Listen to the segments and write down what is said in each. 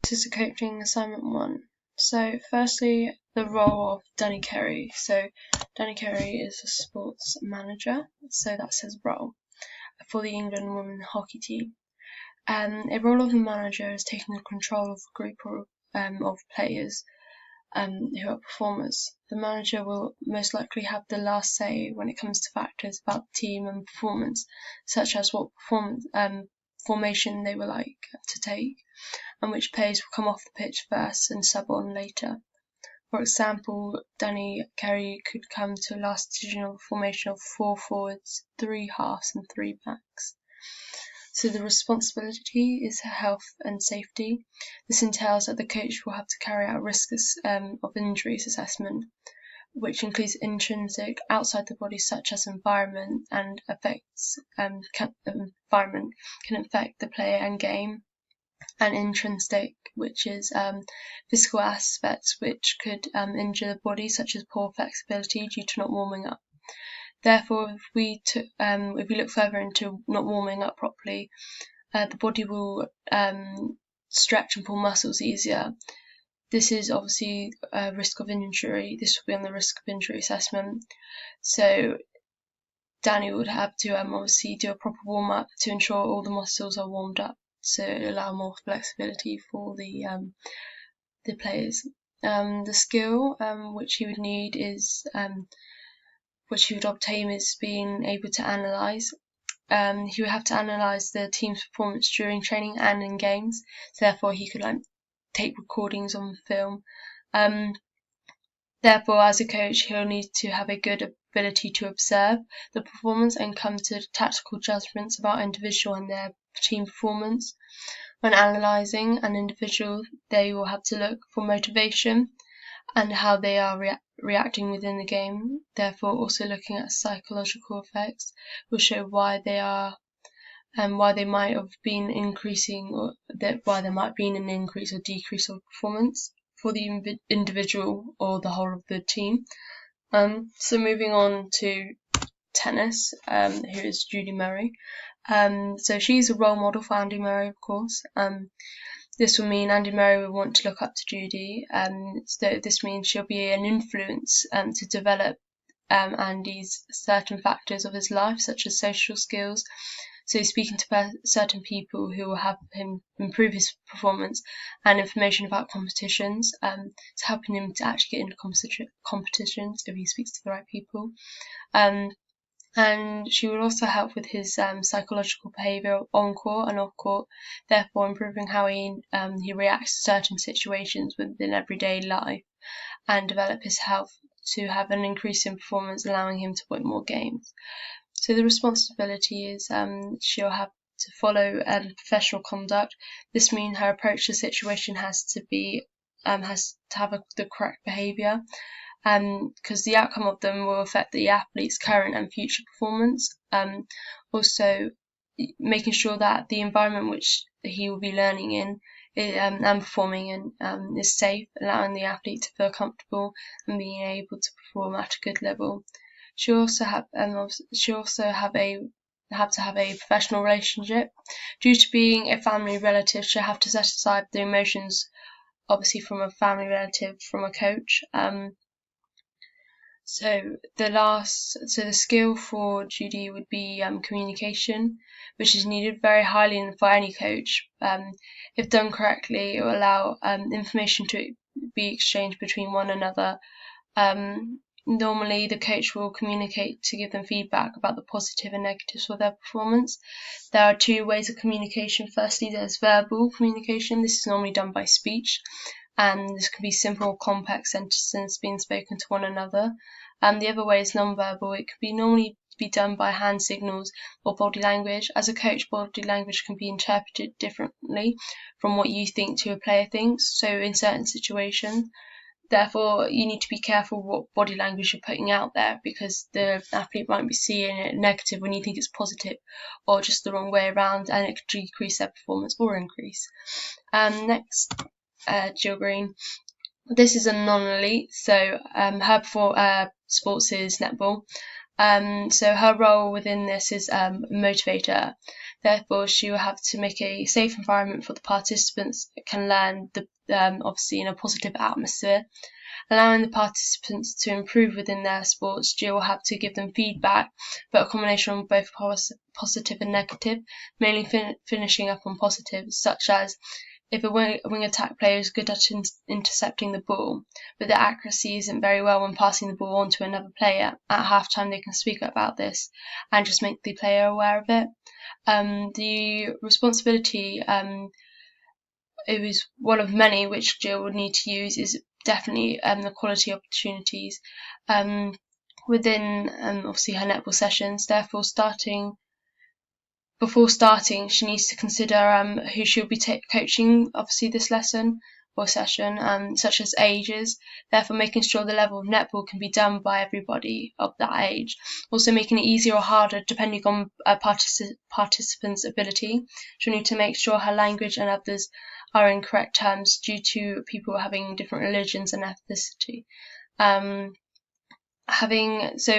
This is a coaching assignment 1. So firstly, the role of Danny Carey. So Danny Carey is a sports manager, so that's his role for the England women's hockey team. A role of the manager is taking control of a group of players who are performers. The manager will most likely have the last say when it comes to factors about the team and performance, such as what formation they would like to take, and which players will come off the pitch first and sub on later. For example, Danny Carey could come to a last decision of a formation of 4 forwards, 3 halves and 3 backs. So the responsibility is health and safety. This entails that the coach will have to carry out risks of injuries assessment, which includes intrinsic, outside the body, such as environment and effects. Environment can affect the player and game, and intrinsic, which is physical aspects which could injure the body, such as poor flexibility due to not warming up. Therefore, if we look further into not warming up properly, the body will stretch and pull muscles easier. This is obviously a risk of injury. This will be on the risk of injury assessment. So Danny would have to obviously do a proper warm up to ensure all the muscles are warmed up, to allow more flexibility for the players. The skill which he would need is which he would obtain is being able to analyse. He would have to analyse the team's performance during training and in games, so therefore he could take recordings on film. Therefore, as a coach, he'll need to have a good ability to observe the performance and come to tactical judgments about individual and their team performance. When analysing an individual, they will have to look for motivation and how they are reacting within the game. Therefore, also looking at psychological effects will show why they are and why they might have been increasing, or why there might have been an increase or decrease of performance for the individual or the whole of the team. So moving on to tennis, who is Judy Murray. So she's a role model for Andy Murray, of course. This will mean Andy Murray will want to look up to Judy. So this means she'll be an influence to develop Andy's certain factors of his life, such as social skills. So he's speaking to certain people who will help him improve his performance, and information about competitions, to helping him to actually get into competitions if he speaks to the right people. And she will also help with his psychological behaviour on court and off court, therefore improving how he reacts to certain situations within everyday life, and develop his health to have an increase in performance, allowing him to win more games. So the responsibility is she'll have to follow professional conduct. This means her approach to the situation has to have the correct behaviour, because the outcome of them will affect the athlete's current and future performance. Also, making sure that the environment which he will be learning in and performing in is safe, allowing the athlete to feel comfortable and being able to perform at a good level. She'll also have to have a professional relationship. Due to being a family relative, she'll have to set aside the emotions, obviously, from a family relative, from a coach. So the skill for Judy would be communication, which is needed very highly for any coach. If done correctly, it will allow information to be exchanged between one another. Normally, the coach will communicate to give them feedback about the positive and negatives of their performance. There are 2 ways of communication. Firstly, there's verbal communication. This is normally done by speech, and this can be simple or complex sentences being spoken to one another. The other way is non-verbal. It can normally be done by hand signals or body language. As a coach, body language can be interpreted differently from what you think to a player thinks. So in certain situations, therefore, you need to be careful what body language you're putting out there, because the athlete might be seeing it negative when you think it's positive, or just the wrong way around, and it could decrease their performance or increase. Next, Jill Green. This is a non-elite, so her sports is netball. So her role within this is motivator. Therefore, she will have to make a safe environment for the participants that can learn, obviously in a positive atmosphere. Allowing the participants to improve within their sports, Jill will have to give them feedback, but a combination of both positive and negative, mainly finishing up on positive, such as if a wing attack player is good at intercepting the ball, but the accuracy isn't very well when passing the ball on to another player, at halftime they can speak about this and just make the player aware of it. The responsibility, it was one of many which Jill would need to use, is definitely the quality opportunities within obviously her netball sessions. Therefore, before starting, she needs to consider who she'll be coaching, obviously this lesson or session, such as ages. Therefore, making sure the level of netball can be done by everybody of that age. Also, making it easier or harder depending on a participant's ability. She'll need to make sure her language and others are in correct terms due to people having different religions and ethnicity.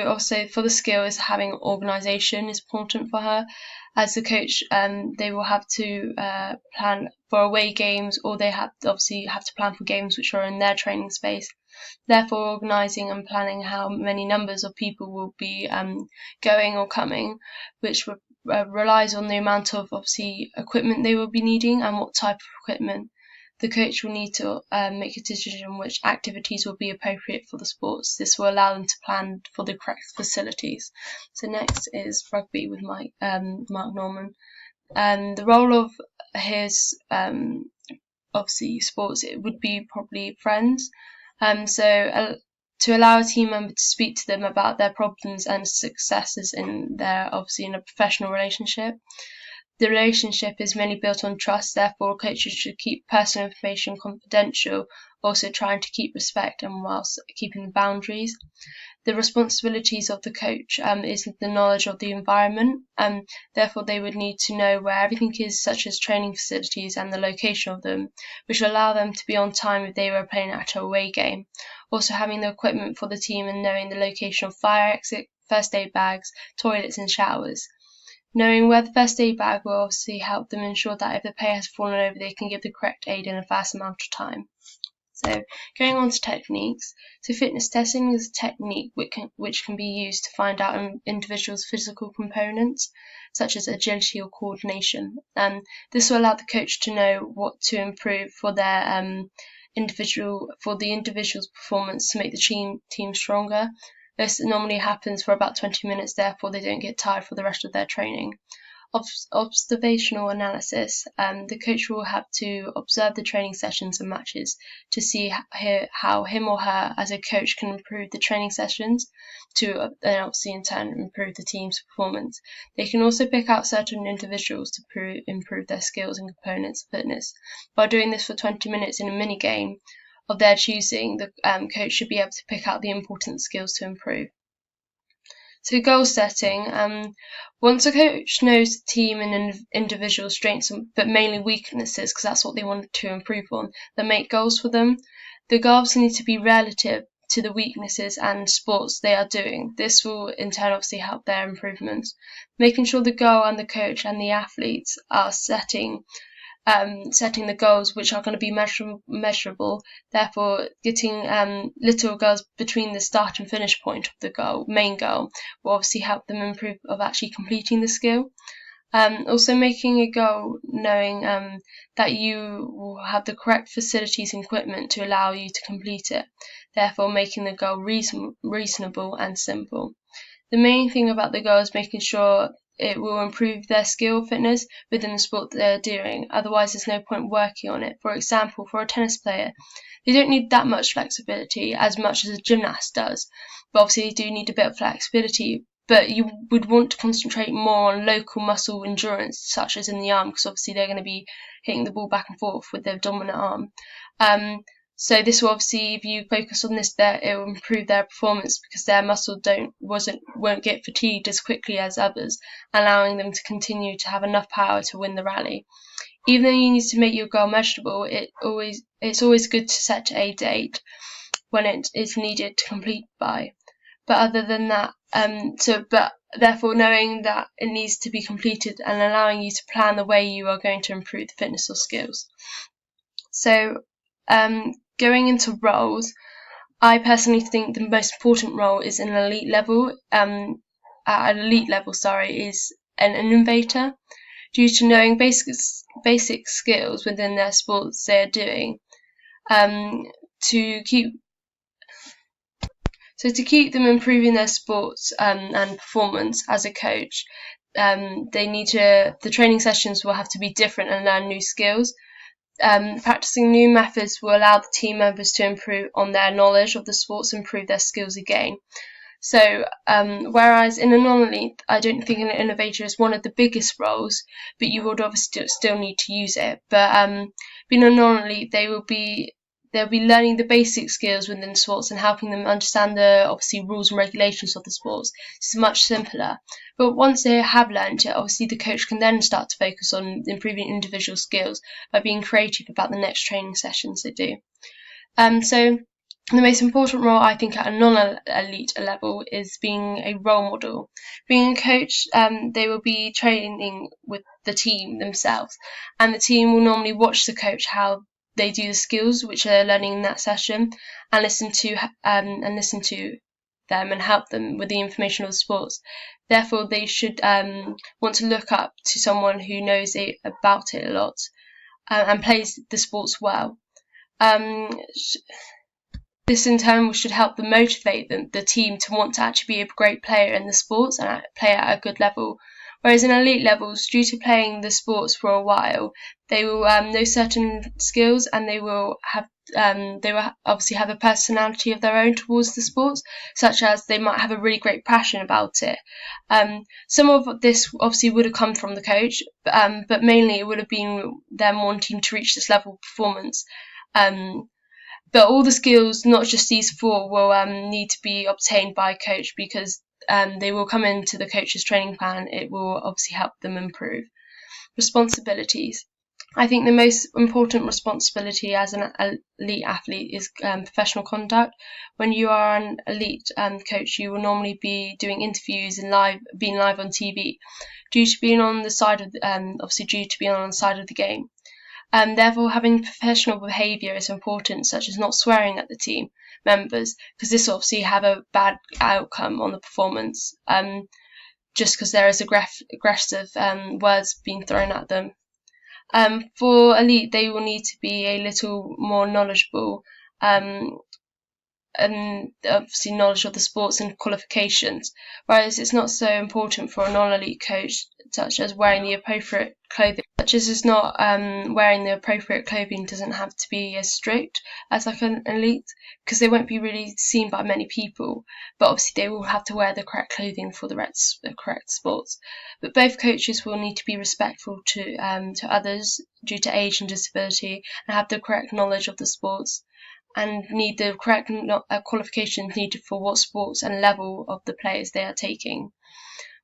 Also for the skills, having organisation is important for her. As the coach, they will have to plan for away games, or they have to plan for games which are in their training space. Therefore, organising and planning how many numbers of people will be going or coming, which relies on the amount of obviously equipment they will be needing and what type of equipment. The coach will need to make a decision which activities will be appropriate for the sports. This will allow them to plan for the correct facilities. So next is rugby with Mark Norman. The role of his obviously sports, it would be probably friends. To allow a team member to speak to them about their problems and successes in a professional relationship. The relationship is mainly built on trust, therefore coaches should keep personal information confidential, also trying to keep respect and whilst keeping the boundaries. The responsibilities of the coach is the knowledge of the environment, therefore they would need to know where everything is, such as training facilities and the location of them, which will allow them to be on time if they were playing at an away game. Also having the equipment for the team and knowing the location of fire exit, first aid bags, toilets and showers. Knowing where the first aid bag will obviously help them ensure that if the player has fallen over, they can give the correct aid in a fast amount of time. So going on to techniques. So fitness testing is a technique which can be used to find out an individual's physical components, such as agility or coordination. This will allow the coach to know what to improve for the individual's performance to make the team stronger. This normally happens for about 20 minutes, therefore they don't get tired for the rest of their training. Observational analysis. The coach will have to observe the training sessions and matches to see how him or her as a coach can improve the training sessions to then obviously in turn improve the team's performance. They can also pick out certain individuals to improve their skills and components of fitness. By doing this for 20 minutes in a mini game of their choosing, the coach should be able to pick out the important skills to improve. So goal setting, once a coach knows the team and individual strengths, but mainly weaknesses, because that's what they want to improve on, they make goals for them. The goals need to be relative to the weaknesses and sports they are doing. This will in turn obviously help their improvements. Making sure the goal and the coach and the athletes are setting the goals which are going to be measurable, therefore getting little goals between the start and finish point of the main goal, will obviously help them improve of actually completing the skill. Also making a goal knowing that you will have the correct facilities and equipment to allow you to complete it, therefore making the goal reasonable and simple. The main thing about the goal is making sure it will improve their skill fitness within the sport that they're doing, otherwise there's no point working on it. For example, for a tennis player, they don't need that much flexibility as much as a gymnast does, but obviously they do need a bit of flexibility, but you would want to concentrate more on local muscle endurance, such as in the arm, because obviously they're going to be hitting the ball back and forth with their dominant arm. So this will obviously, if you focus on this, it will improve their performance because their muscle won't get fatigued as quickly as others, allowing them to continue to have enough power to win the rally. Even though you need to make your goal measurable, it's always good to set a date when it is needed to complete by. But other than that, But therefore knowing that it needs to be completed and allowing you to plan the way you are going to improve the fitness or skills. So going into roles, I personally think the most important role is an elite level. At an elite level, is an innovator, due to knowing basic skills within their sports they are doing. To keep them improving their sports and performance as a coach, the training sessions will have to be different and learn new skills. Practicing new methods will allow the team members to improve on their knowledge of the sports, improve their skills again. So, whereas in a non-elite, I don't think an innovator is one of the biggest roles, but you would obviously still need to use it. But being a non-elite, they'll be learning the basic skills within sports and helping them understand the obviously rules and regulations of the sports. It's much simpler. But once they have learned it, obviously the coach can then start to focus on improving individual skills by being creative about the next training sessions they do. So the most important role I think at a non-elite level is being a role model. Being a coach, they will be training with the team themselves, and the team will normally watch the coach how they do the skills which they're learning in that session, and listen to them and help them with the information of the sports. Therefore, they should want to look up to someone who knows about it a lot and plays the sports well. This in turn should help them motivate the team to want to actually be a great player in the sports and play at a good level. Whereas in elite levels, due to playing the sports for a while, they will know certain skills, and they will obviously have a personality of their own towards the sports, such as they might have a really great passion about it. Some of this obviously would have come from the coach, but mainly it would have been them wanting to reach this level of performance. But all the skills, not just these four, will need to be obtained by a coach, because they will come into the coach's training plan. It will obviously help them improve. Responsibilities. I think the most important responsibility as an elite athlete is professional conduct. When you are an elite coach, you will normally be doing interviews and being live on TV, due to being on the side of the game. Therefore, having professional behaviour is important, such as not swearing at the team members, because this will obviously have a bad outcome on the performance, just because there is aggressive words being thrown at them. For elite, they will need to be a little more knowledgeable, and obviously knowledge of the sports and qualifications, whereas it's not so important for a non-elite coach, such as wearing the appropriate clothing. Wearing the appropriate clothing doesn't have to be as strict as like an elite, because they won't be really seen by many people, but obviously they will have to wear the correct clothing for the correct sports. But both coaches will need to be respectful to others due to age and disability, and have the correct knowledge of the sports, and need the correct qualifications needed for what sports and level of the players they are taking.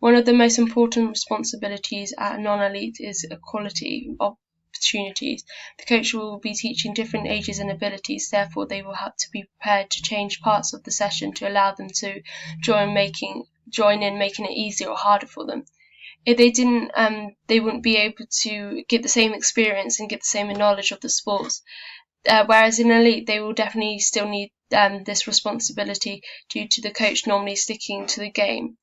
One of the most important responsibilities at a non-elite is equality of opportunities. The coach will be teaching different ages and abilities, therefore they will have to be prepared to change parts of the session to allow them to join in, making it easier or harder for them. If they didn't, they wouldn't be able to get the same experience and get the same knowledge of the sports. Whereas in elite, they will definitely still need this responsibility, due to the coach normally sticking to the game,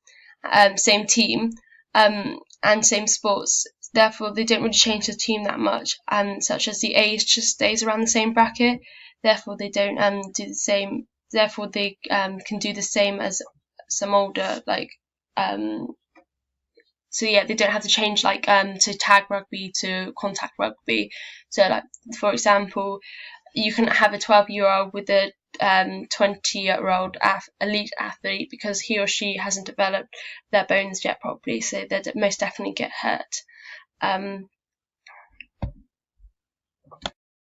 same team, and same sports. Therefore, they don't really change the team that much, such as the age just stays around the same bracket. Therefore, they don't do the same. Therefore, they can do the same as some older, so yeah, they don't have to change to tag rugby to contact rugby. So for example, you can have a 12-year-old with a 20-year-old elite athlete, because he or she hasn't developed their bones yet properly, so they'd most definitely get hurt.